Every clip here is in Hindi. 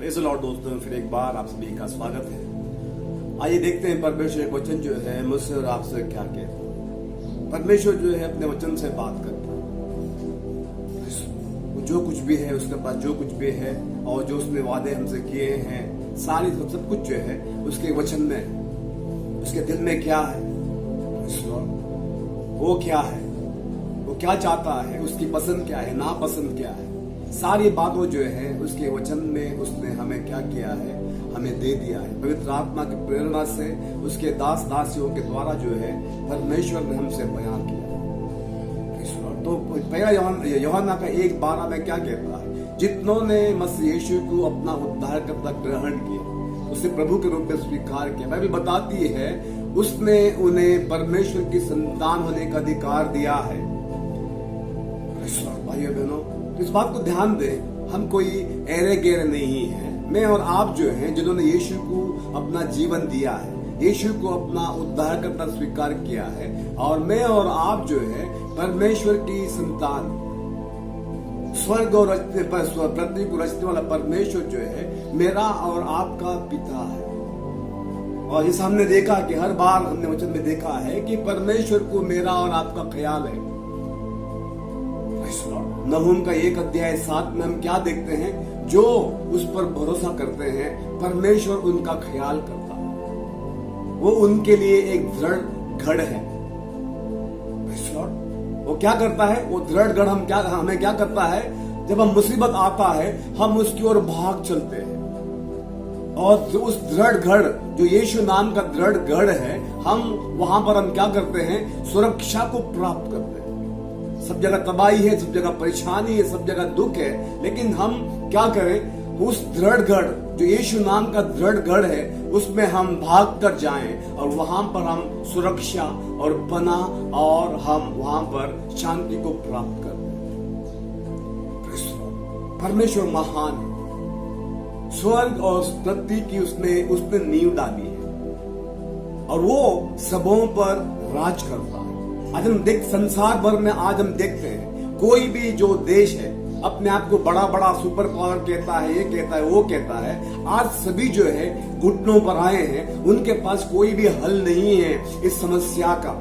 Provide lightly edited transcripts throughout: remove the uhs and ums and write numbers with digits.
प्रेज़ द लॉर्ड दोस्तों, फिर एक बार आप सभी का स्वागत है। आइए देखते हैं परमेश्वर एक वचन जो है मुझसे और आपसे क्या कहता है। परमेश्वर जो है अपने वचन से बात करता है। जो कुछ भी है उसके पास, जो कुछ भी है और जो उसने वादे हमसे किए हैं, सारी सब कुछ जो है उसके वचन में, उसके दिल में क्या है, वो क्या है, वो क्या चाहता है, उसकी पसंद क्या है, नापसंद क्या है, सारी बातों जो है उसके वचन में उसने हमें क्या किया है, हमें दे दिया है। पवित्र आत्मा की प्रेरणा से उसके दास दासियों के द्वारा जो है परमेश्वर ने हमसे बयान किया है। तो पहला यूहन्ना का 1:12 में क्या कहता है? जितनों ने मसीह यीशु को अपना उद्धारकर्ता ग्रहण किया, उसे प्रभु के रूप में स्वीकार किया, बाइबल बताती है उसने उन्हें परमेश्वर की संतान होने का अधिकार दिया है। भाइयों बहनों, इस बात को ध्यान दें, हम कोई एरे गेरे नहीं है। मैं और आप जो हैं जिन्होंने यीशु को अपना जीवन दिया है, यीशु को अपना उद्धारकर्ता स्वीकार किया है, और मैं और आप जो है परमेश्वर की संतान, स्वर्ग और पृथ्वी को रचने वाला परमेश्वर जो है मेरा और आपका पिता है। और इस हमने देखा कि हर बार हमने वचन में देखा है कि परमेश्वर को मेरा और आपका ख्याल है। नहूम का 1:7 में हम क्या देखते हैं? जो उस पर भरोसा करते हैं परमेश्वर उनका ख्याल करता है, वो उनके लिए एक दृढ़ गढ़ है। वो क्या करता है? वो दृढ़ गढ़ हमें क्या करता है? जब हम मुसीबत आता है हम उसकी ओर भाग चलते हैं, और उस दृढ़ गढ़ जो यीशु नाम का दृढ़ गढ़ है, हम वहां पर हम क्या करते हैं? सुरक्षा को प्राप्त करते हैं। सब जगह तबाही है, सब जगह परेशानी है, सब जगह दुख है, लेकिन हम क्या करें? उस दृढ़ गढ़ जो यीशु नाम का दृढ़ गढ़ है उसमें हम भाग कर जाएं, और वहां पर हम सुरक्षा और पनाह और हम वहां पर शांति को प्राप्त कर। परमेश्वर महान है। स्वर्ग और पृथ्वी की उसने नींव डाली है, और वो सबों पर राज करता है। आज हम संसार भर में आज हम देखते हैं कोई भी जो देश है अपने आप को बड़ा बड़ा सुपर पावर कहता है, ये कहता है, वो कहता है। आज सभी जो है घुटनों पर आए हैं, उनके पास कोई भी हल नहीं है इस समस्या का।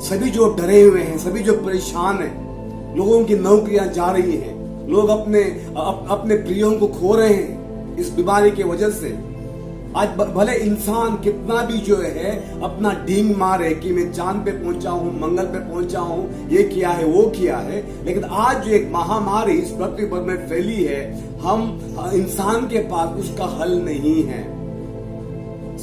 सभी जो डरे हुए हैं, सभी जो परेशान हैं, लोगों की नौकरियां जा रही हैं, लोग अपने प्रियों को खो रहे हैं इस बीमारी की वजह से। आज भले इंसान कितना भी जो है अपना डींग मारे कि मैं चांद पे पहुंचा हूं, मंगल पे पहुंचा हूं, ये किया है, वो किया है, लेकिन आज जो एक महामारी इस पृथ्वी पर में फैली है, हम इंसान के पास उसका हल नहीं है।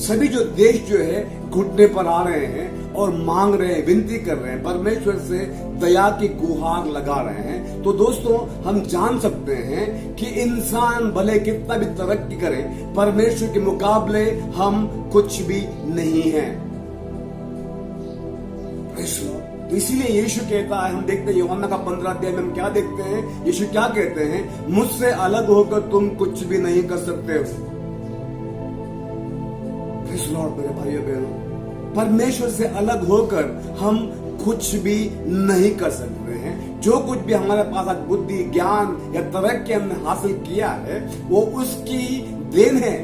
सभी जो देश जो है घुटने पर आ रहे हैं और मांग रहे हैं, विनती कर रहे हैं, परमेश्वर से दया की गुहार लगा रहे हैं। तो दोस्तों, हम जान सकते हैं कि इंसान भले कितना भी तरक्की करे, परमेश्वर के मुकाबले हम कुछ भी नहीं हैं। तो इसीलिए यीशु कहता है, हम देखते हैं यूहन्ना का 15 अध्याय में हम क्या देखते हैं? यीशु क्या कहते हैं? मुझसे अलग होकर तुम कुछ भी नहीं कर सकते हो। लॉर्ड, मेरे भाइयों बहनों, परमेश्वर से अलग होकर हम कुछ भी नहीं कर सकते हैं। जो कुछ भी हमारे पास बुद्धि, ज्ञान या तरक्की हमने हासिल किया है वो उसकी देन है।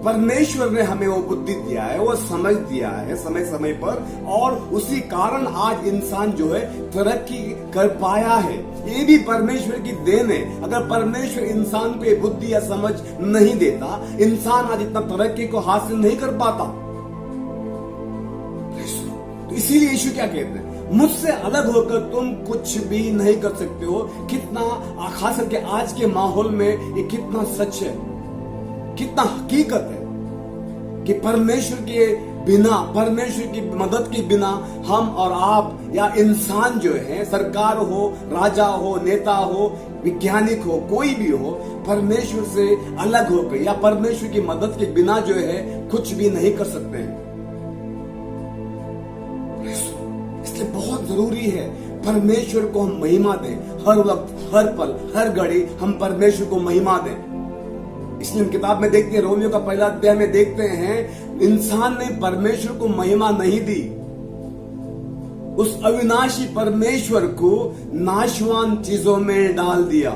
परमेश्वर ने हमें वो बुद्धि दिया है, वो समझ दिया है समय समय पर, और उसी कारण आज इंसान जो है तरक्की कर पाया है। ये भी परमेश्वर की देन है। अगर परमेश्वर इंसान को ये बुद्धि या समझ नहीं देता, इंसान आज इतना तरक्की को हासिल नहीं कर पाता। तो इसीलिए यीशु क्या कहते हैं? मुझसे अलग होकर तुम कुछ भी नहीं कर सकते हो। कितना खास करके आज के माहौल में ये कितना सच है, कितना हकीकत है कि परमेश्वर के बिना, परमेश्वर की मदद के बिना हम और आप या इंसान जो है, सरकार हो, राजा हो, नेता हो, वैज्ञानिक हो, कोई भी हो, परमेश्वर से अलग होकर या परमेश्वर की मदद के बिना जो है कुछ भी नहीं कर सकते हैं। इसलिए बहुत जरूरी है परमेश्वर को हम महिमा दें। हर वक्त, हर पल, हर घड़ी हम परमेश्वर को महिमा दें। इसलिए हम किताब में देखते हैं, रोमियो का 1 अध्याय में देखते हैं, इंसान ने परमेश्वर को महिमा नहीं दी। उस अविनाशी परमेश्वर को नाशवान चीजों में डाल दिया।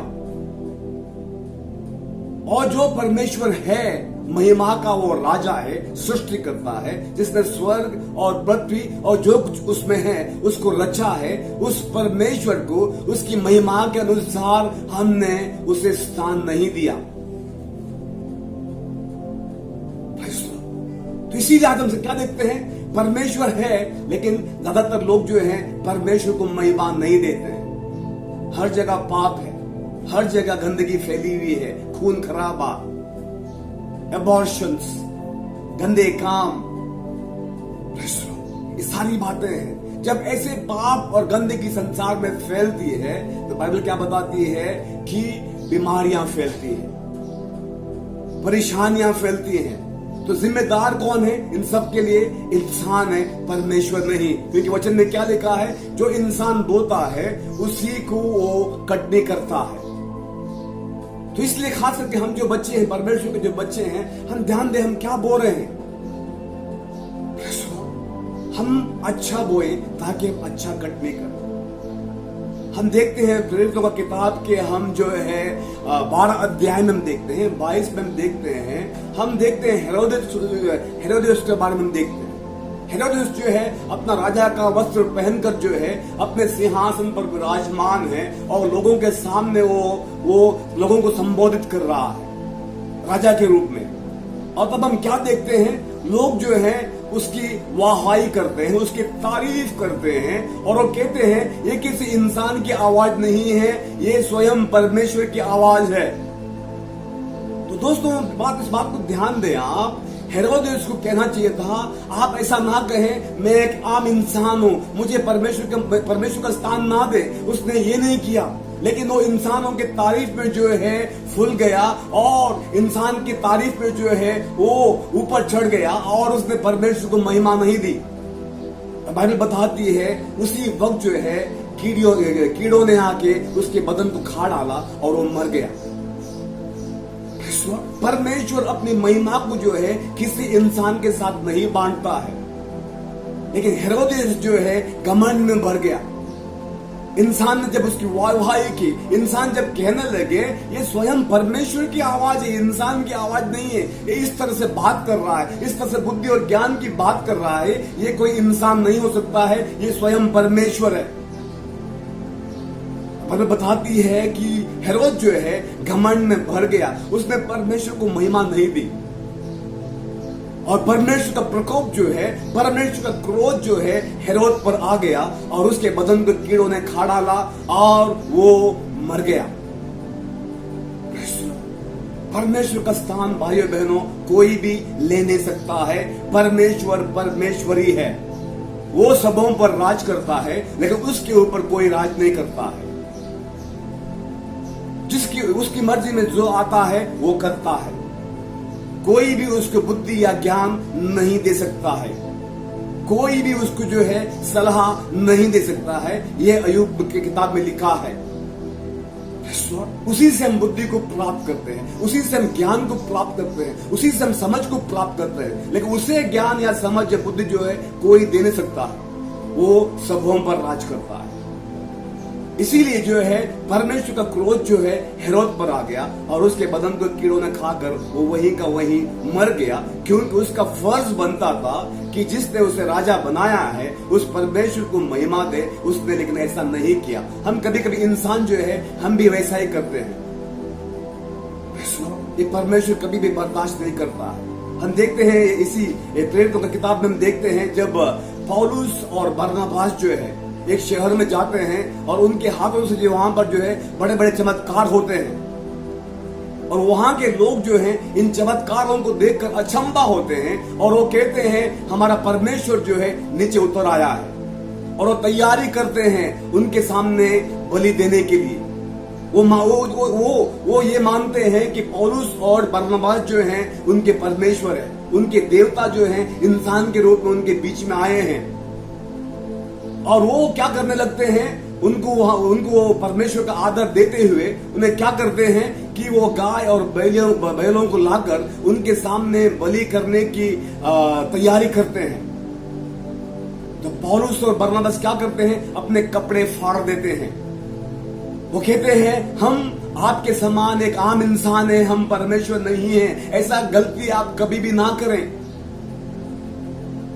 और जो परमेश्वर है, महिमा का वो राजा है, सृष्टि करता है, जिसने स्वर्ग और पृथ्वी और जो कुछ उसमें है उसको रचा है, उस परमेश्वर को उसकी महिमा के अनुसार हमने उसे स्थान नहीं दिया। तो इसीलिए आज हमसे क्या देखते हैं, परमेश्वर है लेकिन ज्यादातर लोग जो हैं परमेश्वर को महिमा नहीं देते हैं। हर जगह पाप है, हर जगह गंदगी फैली हुई है, खून खराबा, एबॉर्शंस, गंदे काम, ये सारी बातें हैं। जब ऐसे पाप और गंदगी संसार में फैलती है तो बाइबल क्या बताती है कि बीमारियां फैलती हैं, परेशानियां फैलती हैं। तो जिम्मेदार कौन है इन सब के लिए? इंसान है, परमेश्वर नहीं। क्योंकि वचन में क्या लिखा है, जो इंसान बोता है उसी को वो कटनी करता है। तो इसलिए खास करके हम जो बच्चे हैं, परमेश्वर के जो बच्चे हैं, हम ध्यान दें हम क्या बो रहे हैं। हम अच्छा बोए ताकि हम अच्छा कटने करें। हम देखते हैं प्रेरितों का किताब के हम जो है 12 अध्याय में हम देखते हैं, 22 में हम देखते हैं, हम देखते हैं हेरोदेस के बारे में हम देखते हैं। हेरोदेस जो है अपना राजा का वस्त्र पहनकर जो है अपने सिंहासन पर विराजमान है और लोगों के सामने वो लोगों को संबोधित कर रहा है राजा के रूप में। और तब हम क्या देखते हैं, लोग जो है उसकी वाहाई करते हैं, उसकी तारीफ करते हैं और वो कहते हैं ये किसी इंसान की आवाज नहीं है, ये स्वयं परमेश्वर की आवाज है। तो दोस्तों इस बात को ध्यान दें आप, हेरोदेस को कहना चाहिए था, आप ऐसा ना कहें मैं एक आम इंसान हूं, मुझे परमेश्वर का स्थान ना दे। उसने ये नहीं किया, लेकिन वो इंसानों के तारीफ में जो है फूल गया और इंसान की तारीफ में जो है वो ऊपर चढ़ गया और उसने परमेश्वर को महिमा नहीं दी। बाइबल बताती है उसी वक्त जो है कीड़ों ने आके उसके बदन को खा डाला और वो मर गया। परमेश्वर अपनी महिमा को जो है किसी इंसान के साथ नहीं बांटता है, लेकिन हेरोदेस जो है घमंड में भर गया। इंसान ने जब उसकी वाहवाही की, इंसान जब कहने लगे ये स्वयं परमेश्वर की आवाज है, इंसान की आवाज नहीं है, ये इस तरह से बात कर रहा है, इस तरह से बुद्धि और ज्ञान की बात कर रहा है, ये कोई इंसान नहीं हो सकता है, ये स्वयं परमेश्वर है। पर बताती है कि हेरोद जो है घमंड में भर गया, उसने परमेश्वर को महिमा नहीं दी और परमेश्वर का प्रकोप जो है, परमेश्वर का क्रोध जो है हेरोद पर आ गया और उसके बदन को कीड़ों ने खा डाला और वो मर गया। परमेश्वर का स्थान भाइयों बहनों कोई भी ले नहीं सकता है। परमेश्वर ही है, वो सबों पर राज करता है, लेकिन उसके ऊपर कोई राज नहीं करता है। उसकी मर्जी में जो आता है वो करता है, कोई भी उसको बुद्धि या ज्ञान नहीं दे सकता है, कोई भी उसको जो है सलाह नहीं दे सकता है। ये अय्यूब की किताब में लिखा है। उसी से हम बुद्धि को प्राप्त करते हैं, उसी से हम ज्ञान को प्राप्त करते हैं, उसी से हम समझ को प्राप्त करते हैं, लेकिन उसे ज्ञान या समझ या बुद्धि जो है कोई दे नहीं सकता है, वो सबों पर राज करता है। इसीलिए जो है परमेश्वर का क्रोध जो है हेरोद पर आ गया और उसके बदन को कीड़ों ने खाकर वो वहीं का वहीं मर गया, क्योंकि उसका फर्ज बनता था कि जिसने उसे राजा बनाया है उस परमेश्वर को महिमा दे, उसने लेकिन ऐसा नहीं किया। हम कभी कभी इंसान जो है हम भी वैसा ही करते हैं, ये परमेश्वर कभी भी बर्दाश्त नहीं करता है। हम देखते हैं इसी प्रेरितों की किताब में हम देखते हैं जब पौलुस और बरनबास जो है एक शहर में जाते हैं और उनके हाथों से जो वहां पर जो है बड़े बड़े चमत्कार होते हैं और वहां के लोग जो हैं इन चमत्कारों को देखकर अचंभा होते हैं और वो कहते हैं हमारा परमेश्वर जो है नीचे उतर आया है, और वो तैयारी करते हैं उनके सामने बलि देने के लिए। वो ये मानते हैं कि पौलुस और बरनबास जो हैं उनके परमेश्वर है, उनके देवता जो हैं इंसान के रूप में उनके बीच में आए हैं, और वो क्या करने लगते हैं, उनको परमेश्वर का आदर देते हुए उन्हें क्या करते हैं कि वो गाय और बैलों को लाकर उनके सामने बलि करने की तैयारी करते हैं। तो पौलुस और बरनबास क्या करते हैं, अपने कपड़े फाड़ देते हैं वो कहते हैं हम आपके समान एक आम इंसान है, हम परमेश्वर नहीं है। ऐसा गलती आप कभी भी ना करें।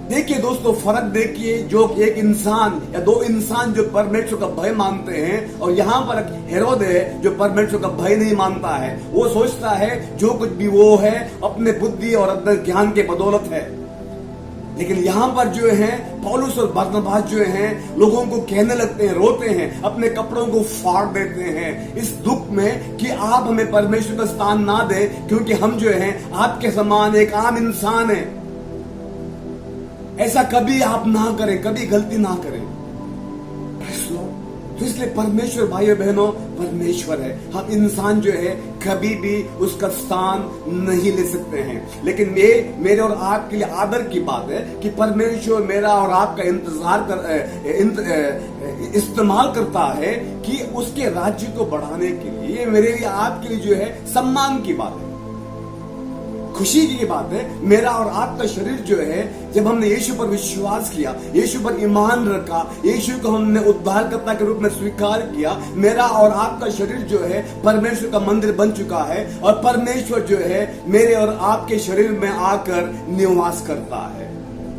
देखिए दोस्तों, फर्क देखिए, जो एक इंसान या दो इंसान जो परमेश्वर का भय मानते हैं, और यहां पर हेरोद है जो परमेश्वर का भय नहीं मानता है। वो सोचता है जो कुछ भी वो है अपने बुद्धि और अपने ज्ञान के बदौलत है। लेकिन यहां पर जो है पौलुस और बरनबास जो हैं लोगों को कहने लगते हैं, रोते हैं, अपने कपड़ों को फाड़ देते हैं इस दुख में कि आप हमें परमेश्वर का स्थान ना दें, क्योंकि हम जो है आपके समान एक आम इंसान है। ऐसा कभी आप ना करें, कभी गलती ना करें। तो इसलिए परमेश्वर भाइयों बहनों परमेश्वर है, हम इंसान जो है कभी भी उसका स्थान नहीं ले सकते हैं। लेकिन मेरे और आपके लिए आदर की बात है कि परमेश्वर मेरा और आपका इस्तेमाल करता है कि उसके राज्य को बढ़ाने के लिए। मेरे लिए आपके लिए जो है सम्मान की बात है, खुशी की बात है। मेरा और आपका शरीर जो है, जब हमने यीशु पर विश्वास किया, यीशु पर ईमान रखा, यीशु को हमने उद्धारकर्ता के रूप में स्वीकार किया, मेरा और आपका शरीर जो है परमेश्वर का मंदिर बन चुका है। और परमेश्वर जो है मेरे और आपके शरीर में आकर निवास करता है।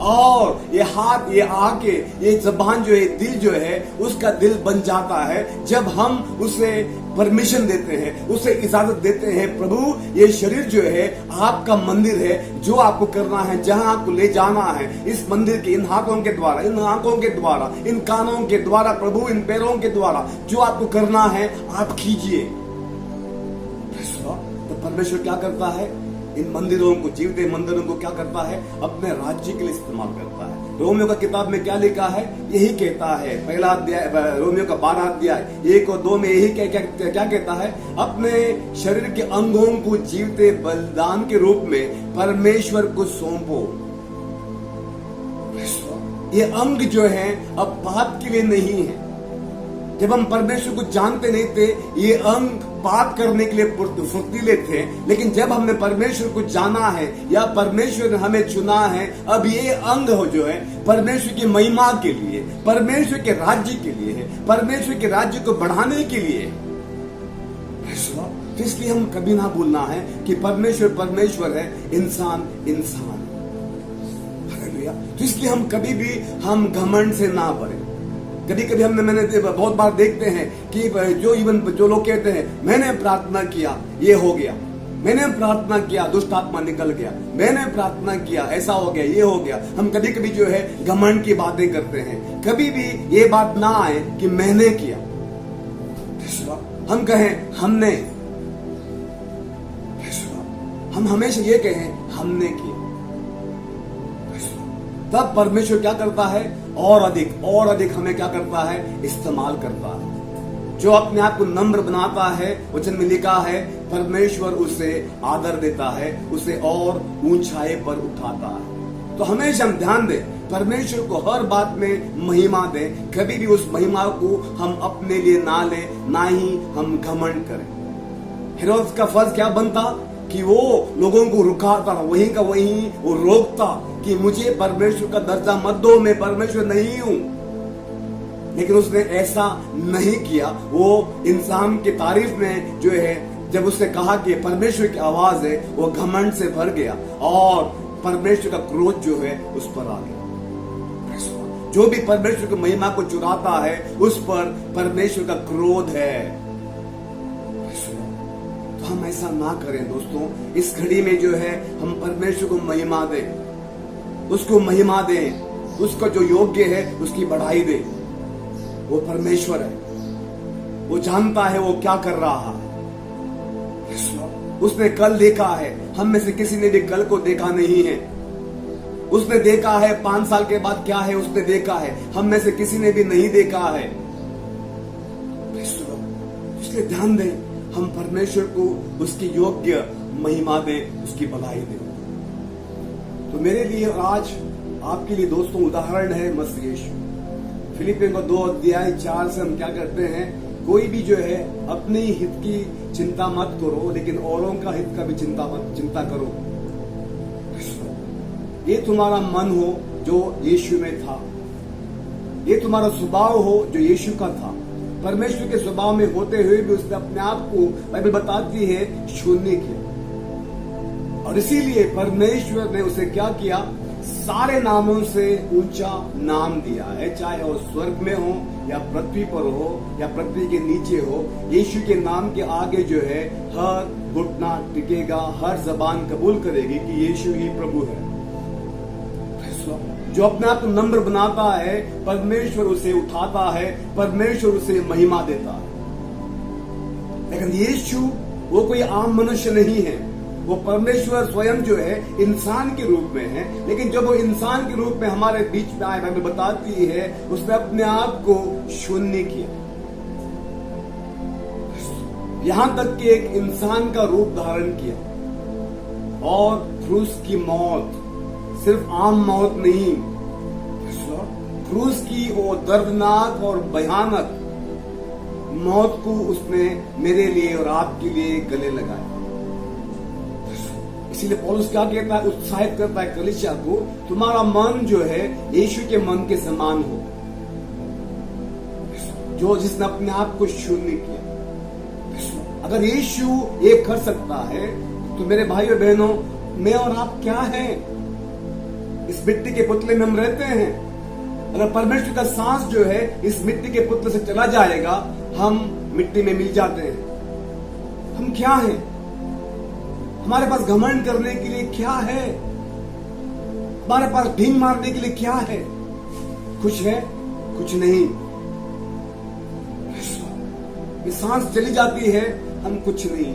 और ये हाथ, ये आंखें, ये जबान जो है, दिल जो है उसका दिल बन जाता है जब हम उसे परमिशन देते हैं, उसे इजाजत देते हैं। प्रभु, ये शरीर जो है आपका मंदिर है, जो आपको करना है, जहां आपको ले जाना है, इस मंदिर के इन हाथों के द्वारा, इन आंखों के द्वारा, इन कानों के द्वारा, प्रभु इन पैरों के द्वारा जो आपको करना है आप कीजिए। तो परमेश्वर क्या करता है? इन मंदिरों को, जीवते मंदिरों को क्या करता है? अपने राज्य के लिए इस्तेमाल करता है। रोमियो का किताब में क्या लिखा है? यही कहता है, पहला अध्याय रोमियो का 12 अध्याय 1 और 2 में यही क्या कहता है? अपने शरीर के अंगों को जीवते बलिदान के रूप में परमेश्वर को सौंपो। ये अंग जो है अब पाप के लिए नहीं है। जब हम परमेश्वर को जानते नहीं थे, ये अंग पाप करने के लिए फुर्तीले थे। लेकिन जब हमने परमेश्वर को जाना है या परमेश्वर ने हमें चुना है, अब ये अंग हो जो है परमेश्वर की महिमा के लिए, परमेश्वर के राज्य के लिए है, परमेश्वर के राज्य को बढ़ाने के लिए। तो इसलिए हम कभी ना भूलना है कि परमेश्वर परमेश्वर है, इंसान इंसान। तो इसलिए हम कभी भी हम घमंड से ना बढ़े। कभी कभी मैंने बहुत बार देखते हैं कि जो लोग कहते हैं मैंने प्रार्थना किया ये हो गया, मैंने प्रार्थना किया दुष्ट आत्मा निकल गया, मैंने प्रार्थना किया ऐसा हो गया, ये हो गया। हम कभी कभी जो है घमंड की बातें करते हैं। कभी भी ये बात ना आए कि मैंने किया, हम कहें हमने। हम हमेशा ये कहें हमने किया, तब परमेश्वर क्या करता है? और अधिक हमें क्या करता है? इस्तेमाल करता है। जो अपने आप को नम्र बनाता है, वचन में लिखा है परमेश्वर उसे आदर देता है, उसे और ऊंचाई पर उठाता है। तो हमेशा हम ध्यान दें, परमेश्वर को हर बात में महिमा दें। कभी भी उस महिमा को हम अपने लिए ना लें, ना ही हम घमंड करें। हेरोद का फर्ज क्या बनता कि वो लोगों को रुकाता, वहीं का वहीं वो रोकता कि मुझे परमेश्वर का दर्जा मत दो, मैं परमेश्वर नहीं हूं। लेकिन उसने ऐसा नहीं किया। वो इंसान की तारीफ में जो है, जब उसने कहा कि परमेश्वर की आवाज है, वो घमंड से भर गया और परमेश्वर का क्रोध जो है उस पर आ गया। जो भी परमेश्वर की महिमा को चुराता है उस पर परमेश्वर का क्रोध है। हम ऐसा ना करें दोस्तों। इस घड़ी में जो है हम परमेश्वर को महिमा दें, उसको महिमा दें, उसको जो योग्य है उसकी बढ़ाई दें। वो परमेश्वर है, वो जानता है वो क्या कर रहा है। उसने कल देखा है, हम में से किसी ने भी कल को देखा नहीं है। उसने देखा है 5 साल के बाद क्या है, उसने देखा है, हम में से किसी ने भी नहीं देखा है। इसलिए ध्यान दें, हम परमेश्वर को उसकी योग्य महिमा दें, उसकी भलाई दें। तो मेरे लिए और आज आपके लिए दोस्तों उदाहरण है मसीह यीशु। फिलिपियों का 2 अध्याय 4 से हम क्या करते हैं? कोई भी जो है अपने हित की चिंता मत करो, लेकिन औरों का हित का भी चिंता करो। ये तुम्हारा मन हो जो यीशु में था, ये तुम्हारा स्वभाव हो जो यीशु का था। परमेश्वर के स्वभाव में होते हुए भी उसने अपने आप को, बाइबल बताती है, शून्य किया। और इसीलिए परमेश्वर ने उसे क्या किया, सारे नामों से ऊंचा नाम दिया है। चाहे वो स्वर्ग में हो या पृथ्वी पर हो या पृथ्वी के नीचे हो, यीशु के नाम के आगे जो है हर घुटना टिकेगा, हर जबान कबूल करेगी कि यीशु ही प्रभु है। जो अपने आप को नम्र बनाता है, परमेश्वर उसे उठाता है, परमेश्वर उसे महिमा देता है। लेकिन यीशु वो कोई आम मनुष्य नहीं है, वो परमेश्वर स्वयं जो है इंसान के रूप में है। लेकिन जब वो इंसान के रूप में हमारे बीच में आए, हमें बताती है, उसने अपने आप को शून्य किया, यहां तक कि एक इंसान का रूप धारण किया। और क्रूस की मौत सिर्फ आम मौत नहीं, क्रूस की वो दर्दनाक और भयानक मौत को उसने मेरे लिए और आपके लिए गले लगाया। इसीलिए पौलुस क्या कहता है, उत्साहित करता है कलीसिया को, तुम्हारा मन जो है यीशु के मन के समान हो, जो जिसने अपने आप को शून्य किया। अगर यीशु ये कर सकता है तो मेरे भाइयों बहनों, मैं और आप क्या हैं? इस मिट्टी के पुतले में हम रहते हैं। अगर परमेश्वर का सांस जो है इस मिट्टी के पुतले से चला जाएगा, हम मिट्टी में मिल जाते हैं। हम क्या हैं? हमारे पास घमंड करने के लिए क्या है? हमारे पास ढींग मारने के लिए क्या है? कुछ है? कुछ नहीं। ये सांस चली जाती है, हम कुछ नहीं,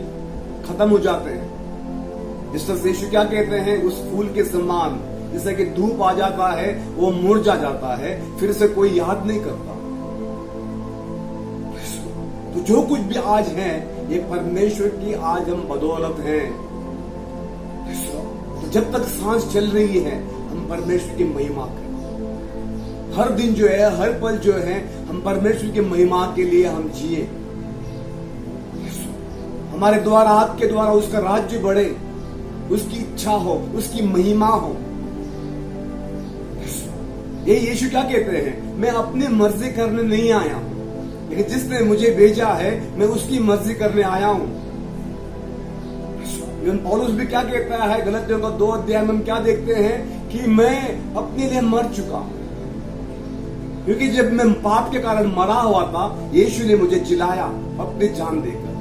खत्म हो जाते हैं। जिस तरह से यीशु क्या कहते हैं, उस फूल के समान, जैसे कि धूप आ जाता है, वो मुरझा जाता है, फिर से कोई याद नहीं करता। तो जो कुछ भी आज है, ये परमेश्वर की आज हम बदौलत हैं। तो जब तक सांस चल रही है, हम परमेश्वर की महिमा करें। हर दिन जो है, हर पल जो है, हम परमेश्वर की महिमा के लिए हम जिए। हमारे द्वारा, आपके द्वारा उसका राज्य बढ़े, उसकी इच्छा हो, उसकी महिमा हो। ये यीशु क्या कहते हैं, मैं अपनी मर्जी करने नहीं आया हूं, लेकिन जिसने मुझे भेजा है, मैं उसकी मर्जी करने आया हूं। पौलुस भी क्या कहता है, गलतियों का 2 अध्याय में हम क्या देखते हैं कि मैं अपने लिए मर चुका हूं, क्योंकि जब मैं पाप के कारण मरा हुआ था, यीशु ने मुझे जिलाया अपनी जान देकर।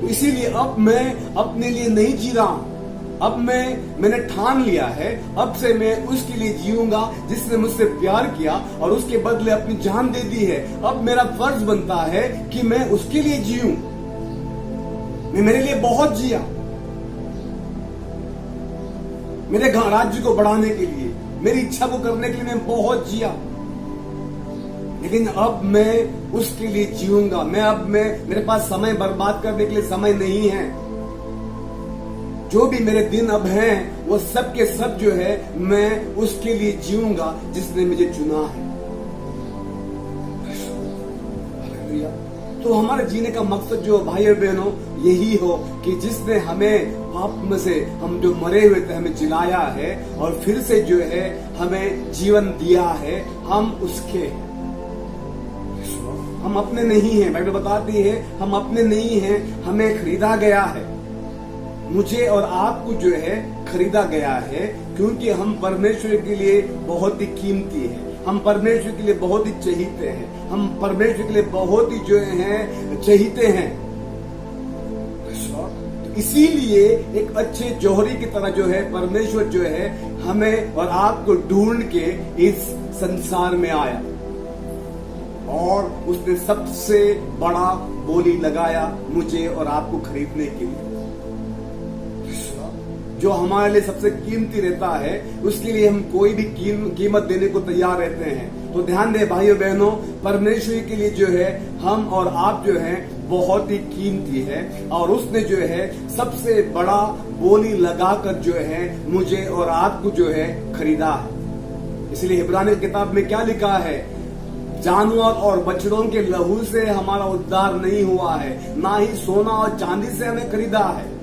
तो इसीलिए अब मैं अपने लिए नहीं जी रहा हूं। अब मैंने ठान लिया है, अब से मैं उसके लिए जीऊंगा जिसने मुझसे प्यार किया और उसके बदले अपनी जान दे दी है। अब मेरा फर्ज बनता है कि मैं उसके लिए जीऊं। मैं मेरे लिए बहुत जिया, मेरे राज्य को बढ़ाने के लिए, मेरी इच्छा को करने के लिए मैं बहुत जिया, लेकिन अब मैं उसके लिए जीऊंगा। मेरे पास समय बर्बाद करने के लिए समय नहीं है। जो भी मेरे दिन अब हैं, वो सब के सब जो है, मैं उसके लिए जीऊंगा जिसने मुझे चुना है। तो हमारे जीने का मकसद जो भाइयों बहनों यही हो कि जिसने हमें पाप में से, हम जो मरे हुए थे, हमें जिलाया है और फिर से जो है हमें जीवन दिया है, हम उसके, हम अपने नहीं हैं। बाइबल बताती है हम अपने नहीं हैं, हमें खरीदा गया है। मुझे और आपको जो है खरीदा गया है, क्योंकि हम परमेश्वर के लिए बहुत ही कीमती हैं। हम परमेश्वर के लिए बहुत ही चहीते हैं। हम परमेश्वर के लिए बहुत ही जो है चहीते हैं। तो इसीलिए एक अच्छे जौहरी की तरह जो है परमेश्वर जो है हमें और आपको ढूंढ के इस संसार में आया और उसने सबसे बड़ा बोली लगाया मुझे और आपको खरीदने के लिए। जो हमारे लिए सबसे कीमती रहता है, उसके लिए हम कोई भी कीमत देने को तैयार रहते हैं। तो ध्यान दे भाइयों बहनों, परमेश्वर के लिए जो है हम और आप जो है बहुत ही कीमती है और उसने जो है सबसे बड़ा बोली लगाकर जो है मुझे और आपको जो है खरीदा है। इसलिए इब्रानी किताब में क्या लिखा है, जानवर और बछड़ों के लहू से हमारा उद्धार नहीं हुआ है, ना ही सोना और चांदी से हमें खरीदा है।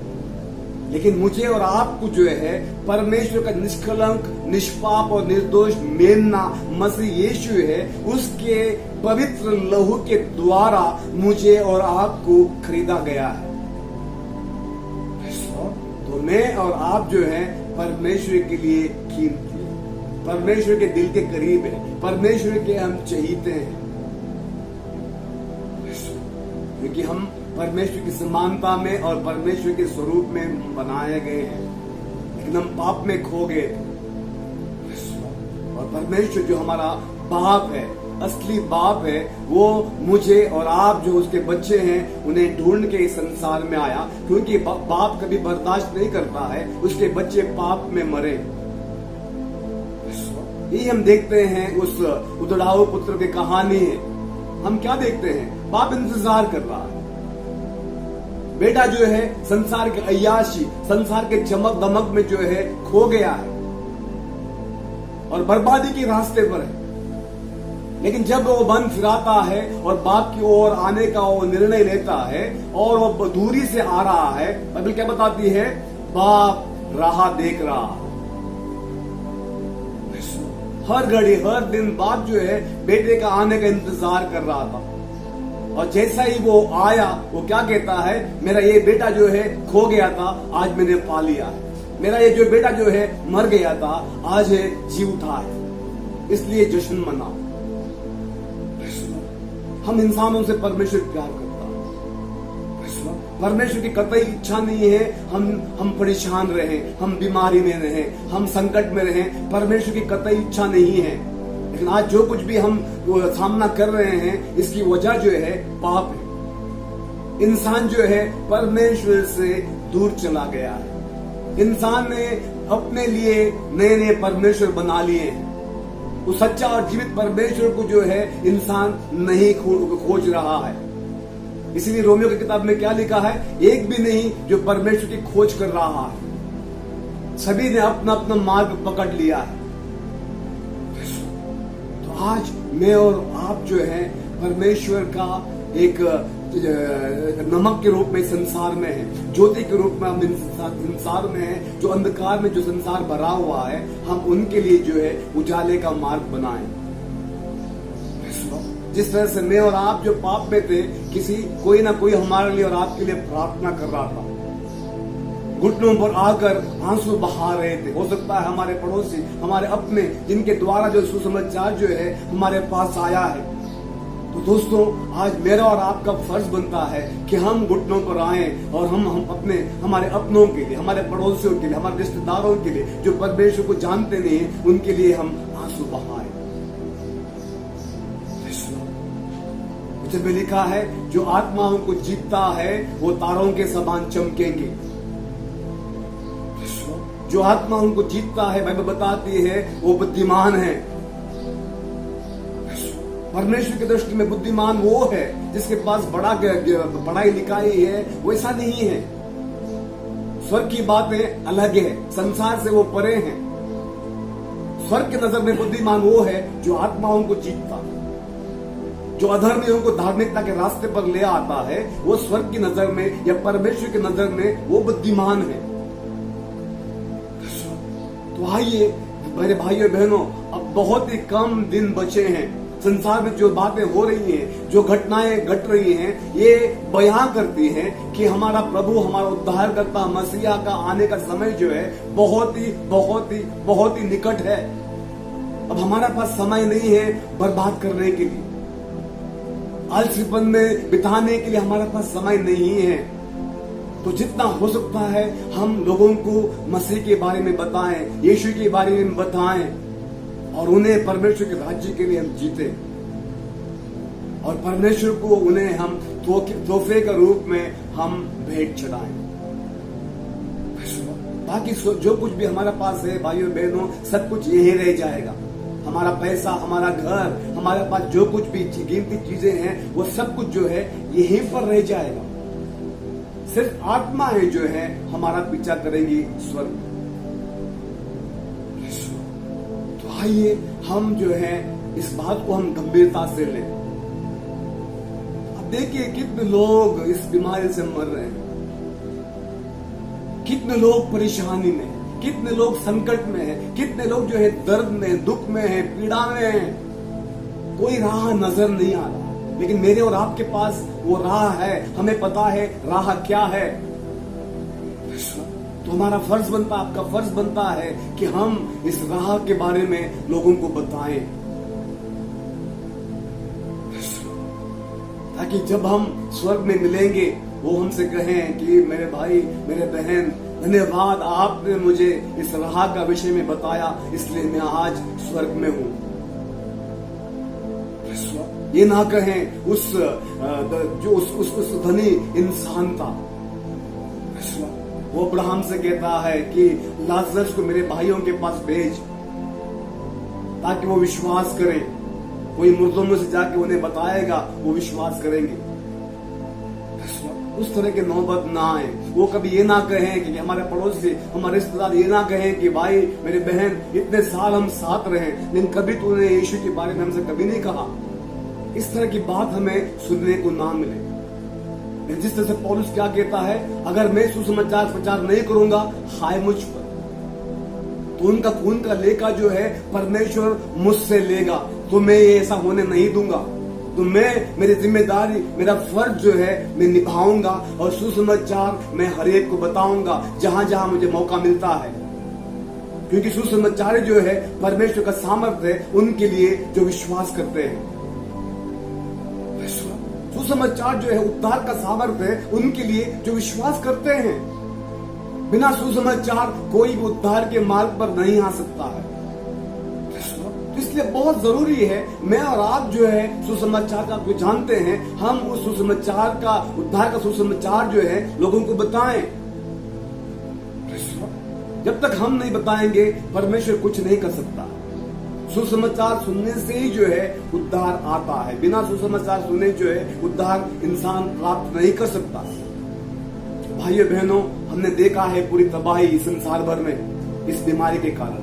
लेकिन मुझे और आपको जो है परमेश्वर का निष्कलंक, निष्पाप और निर्दोष मेमना मसीह यीशु है, उसके पवित्र लहू के द्वारा मुझे और आपको खरीदा गया है। तो मैं और आप जो है परमेश्वर के लिए कीमती है, परमेश्वर के दिल के करीब है, परमेश्वर के हम चहीते हैं, क्योंकि हम परमेश्वर की समानता में और परमेश्वर के स्वरूप में बनाए गए हैं, लेकिन हम पाप में खो गए थे। और परमेश्वर जो हमारा बाप है, असली बाप है, वो मुझे और आप जो उसके बच्चे हैं उन्हें ढूंढ के इस संसार में आया, क्योंकि बाप कभी बर्दाश्त नहीं करता है उसके बच्चे पाप में मरे। यही हम देखते हैं उस उदड़ाऊ पुत्र की कहानी है। हम क्या देखते हैं? बाप इंतजार कर रहा है, बेटा जो है संसार के अय्याशी, संसार के चमक दमक में जो है खो गया है और बर्बादी के रास्ते पर है। लेकिन जब वो मन फिराता है और बाप की ओर आने का वो निर्णय लेता है और वो दूरी से आ रहा है, बाइबल क्या बताती है? बाप राह देख रहा है। हर घड़ी हर दिन बाप जो है बेटे का आने का इंतजार कर रहा था, और जैसा ही वो आया वो क्या कहता है? मेरा ये बेटा जो है खो गया था, आज मैंने पा लिया है। मेरा ये जो बेटा जो है मर गया था, आज है जी उठा है, इसलिए जश्न मनाओ। हम इंसानों से परमेश्वर प्यार करता है। परमेश्वर की कतई इच्छा नहीं है हम परेशान रहें, हम बीमारी में रहें, हम संकट में रहें। परमेश्वर की कतई इच्छा नहीं है। लेकिन आज जो कुछ भी हम सामना कर रहे हैं, इसकी वजह जो है पाप है। इंसान जो है परमेश्वर से दूर चला गया है। इंसान ने अपने लिए नए नए परमेश्वर बना लिए हैं। उस सच्चा और जीवित परमेश्वर को जो है इंसान नहीं खोज रहा है। इसीलिए रोमियो की किताब में क्या लिखा है? एक भी नहीं जो परमेश्वर की खोज कर रहा है। सभी ने अपना अपना मार्ग पकड़ लिया है। तो आज मैं और आप जो है परमेश्वर का एक नमक के रूप में संसार में है, ज्योति के रूप में हम संसार में है। जो अंधकार में जो संसार भरा हुआ है, हम उनके लिए जो है उजाले का मार्ग बनाएं। जिस तरह से मैं और आप जो पाप में थे, कोई ना कोई हमारे लिए और आपके लिए प्रार्थना कर रहा था, घुटनों पर आकर आंसू बहा रहे थे। हो सकता है हमारे पड़ोसी, हमारे अपने, जिनके द्वारा जो सुसमाचार जो है हमारे पास आया है। तो दोस्तों, आज मेरा और आपका फर्ज बनता है कि हम घुटनों पर आएं और हम हमारे अपनों के लिए, हमारे पड़ोसियों के लिए, हमारे रिश्तेदारों के लिए जो परमेश्वर को जानते नहीं है, उनके लिए हम आंसू बहाएं। जब लिखा है जो आत्माओं को जीतता है वो तारों के समान चमकेंगे। जो आत्माओं को जीतता है, बाइबल बताती है, वो बुद्धिमान है। परमेश्वर की दृष्टि में बुद्धिमान वो है जिसके पास पढ़ाई लिखाई है। वैसा नहीं है। स्वर्ग की बातें अलग है, संसार से वो परे हैं। स्वर्ग की नजर में बुद्धिमान वो है जो आत्माओं को जीतता है, जो अधर्मियों को धार्मिकता के रास्ते पर ले आता है। वो स्वर्ग की नजर में या परमेश्वर की नजर में वो बुद्धिमान है। तो आइए मेरे भाइयों बहनों, अब बहुत ही कम दिन बचे हैं। संसार में जो बातें हो रही हैं, जो घटनाएं घट रही हैं, ये बयां करती हैं कि हमारा प्रभु, हमारा उद्धारकर्ता मसीहा का आने का समय जो है बहुत ही निकट है। अब हमारे पास समय नहीं है बर्बाद करने के लिए, आलसीपन में बिताने के लिए हमारे पास समय नहीं है। तो जितना हो सकता है हम लोगों को मसीह के बारे में बताएं, यीशु के बारे में बताएं, और उन्हें परमेश्वर के राज्य के लिए हम जीते, और परमेश्वर को उन्हें हम तोहफे के रूप में हम भेंट चढ़ाएं। बाकी जो कुछ भी हमारे पास है भाइयों बहनों, सब कुछ यही रह जाएगा। हमारा पैसा, हमारा घर, हमारे पास जो कुछ भी कीमती चीजें हैं, वो सब कुछ जो है यहीं पर रह जाएगा। सिर्फ आत्माएं जो है हमारा पीछा करेंगी स्वर्ग। तो आइए हम जो है इस बात को हम गंभीरता से लें। अब देखिए कितने लोग इस बीमारी से मर रहे हैं। कितने लोग परेशानी में हैं, कितने लोग संकट में हैं, कितने लोग जो है दर्द में, दुख में हैं, पीड़ा में हैं। कोई राह नजर नहीं आ रहा, लेकिन मेरे और आपके पास वो राह है। हमें पता है राह क्या है। तो हमारा फर्ज बनता, आपका फर्ज बनता है कि हम इस राह के बारे में लोगों को बताएं, ताकि जब हम स्वर्ग में मिलेंगे वो हमसे कहें कि मेरे भाई, मेरे बहन, धन्यवाद, आपने मुझे इस राह का विषय में बताया, इसलिए मैं आज स्वर्ग में हूं। ये ना कहें उस धनी इंसान था, वो अब्राहम से कहता है कि लाजरस को मेरे भाइयों के पास भेज, ताकि वो विश्वास करें। कोई मुर्दों में से जाके उन्हें बताएगा, वो विश्वास करेंगे। उस तरह के नौबत ना आए। वो कभी ये ना कहें कि हमारे पड़ोसी, हमारे रिश्तेदार ये ना कहें कि भाई, मेरे बहन, इतने साल हम साथ रहे, लेकिन कभी तूने यीशु के बारे में हमसे कभी नहीं कहा। इस तरह की बात हमें सुनने को ना मिले। जिस तरह से पौलुस क्या कहता है, अगर मैं सुसमाचार प्रचार नहीं करूंगा, हाय मुझ पर, तो उनका खून का लेखा जो है परमेश्वर मुझसे लेगा। तो मैं ये ऐसा होने नहीं दूंगा। तो मैं, मेरी जिम्मेदारी, मेरा फर्ज जो है मैं निभाऊंगा, और सुसमाचार मैं हर एक को बताऊंगा जहां जहां मुझे मौका मिलता है। क्योंकि सुसमाचार जो है परमेश्वर का सामर्थ्य है उनके लिए जो विश्वास करते हैं। सुसमाचार जो है उद्धार का सामर्थ्य है उनके लिए जो विश्वास करते हैं। बिना सुसमाचार कोई भी उद्धार के मार्ग पर नहीं आ सकता है। इसलिए बहुत जरूरी है मैं और आप जो है सुसमाचार का को जानते हैं, हम उस सुसमाचार का, उद्धार का सुसमाचार जो है लोगों को बताएं। जब तक हम नहीं बताएंगे परमेश्वर कुछ नहीं कर सकता। सुसमाचार सुनने से ही जो है उद्धार आता है। बिना सुसमाचार सुने जो है उद्धार इंसान प्राप्त नहीं कर सकता। भाइयों बहनों, हमने देखा है पूरी तबाही संसार भर में इस बीमारी के कारण।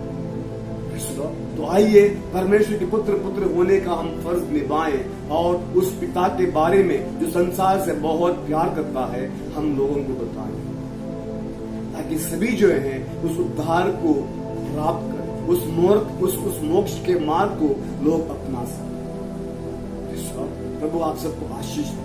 तो आइए परमेश्वर के पुत्र होने का हम फर्ज निभाएं और उस पिता के बारे में जो संसार से बहुत प्यार करता है हम लोगों को बताएं, ताकि सभी जो है उस उद्धार को प्राप्त करें, उस मोक्ष के मार्ग को लोग अपना सकें। प्रभु आप सबको आशीष दे।